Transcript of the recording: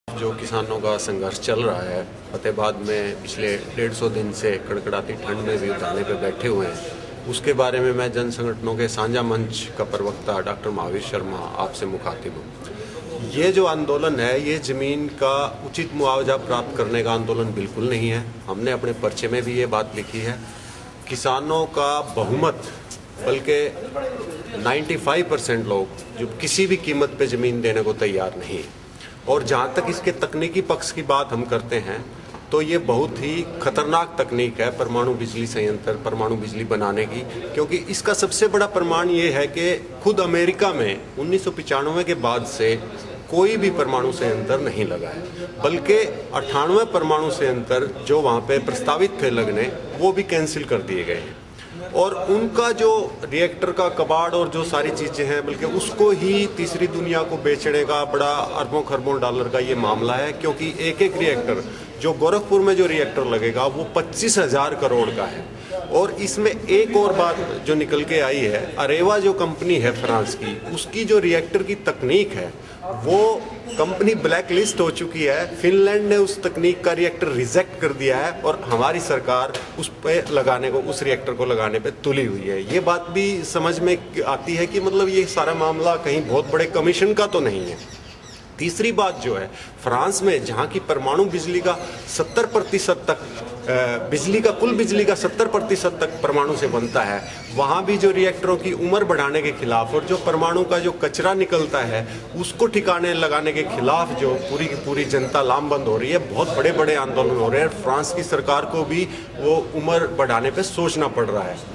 जो किसानों का संघर्ष चल रहा है फतेहाबाद में पिछले 150 दिन से कड़कड़ाती ठंड में भी धरने पे बैठे हुए हैं, उसके बारे में मैं जन संगठनों के साझा मंच का प्रवक्ता डॉक्टर महावीर शर्मा आपसे मुखातिब हूँ। ये जो आंदोलन है ये ज़मीन का उचित मुआवजा प्राप्त करने का आंदोलन बिल्कुल नहीं है। हमने अपने पर्चे में भी ये बात लिखी है। किसानों का बहुमत बल्कि 95% लोग जो किसी भी कीमत पे ज़मीन देने को तैयार नहीं है। और जहाँ तक इसके तकनीकी पक्ष की बात हम करते हैं तो ये बहुत ही खतरनाक तकनीक है परमाणु बिजली संयंत्र, परमाणु बिजली बनाने की, क्योंकि इसका सबसे बड़ा प्रमाण ये है कि खुद अमेरिका में 1995 के बाद से कोई भी परमाणु संयंत्र नहीं लगा है, बल्कि 98 परमाणु संयंत्र जो वहाँ पे प्रस्तावित थे लगने वो भी कैंसिल कर दिए गए हैं। और उनका जो रिएक्टर का कबाड़ और जो सारी चीज़ें हैं बल्कि उसको ही तीसरी दुनिया को बेचने का बड़ा अरबों खरबों डॉलर का ये मामला है, क्योंकि एक एक रिएक्टर जो गोरखपुर में जो रिएक्टर लगेगा वो 25,000 करोड़ का है। और इसमें एक और बात जो निकल के आई है, अरेवा जो कंपनी है फ्रांस की, उसकी जो रिएक्टर की तकनीक है वो कंपनी ब्लैक लिस्ट हो चुकी है। फिनलैंड ने उस तकनीक का रिएक्टर रिजेक्ट कर दिया है और हमारी सरकार उस पे लगाने को, उस रिएक्टर को लगाने पे तुली हुई है। ये बात भी समझ में आती है कि मतलब ये सारा मामला कहीं बहुत बड़े कमीशन का तो नहीं है। तीसरी बात जो है, फ्रांस में जहाँ की परमाणु बिजली का 70% तक कुल बिजली का 70% तक परमाणु से बनता है, वहाँ भी जो रिएक्टरों की उम्र बढ़ाने के खिलाफ और जो परमाणु का जो कचरा निकलता है उसको ठिकाने लगाने के खिलाफ जो पूरी की पूरी जनता लामबंद हो रही है, बहुत बड़े बड़े आंदोलन हो रहे हैं। फ्रांस की सरकार को भी वो उम्र बढ़ाने पे सोचना पड़ रहा है।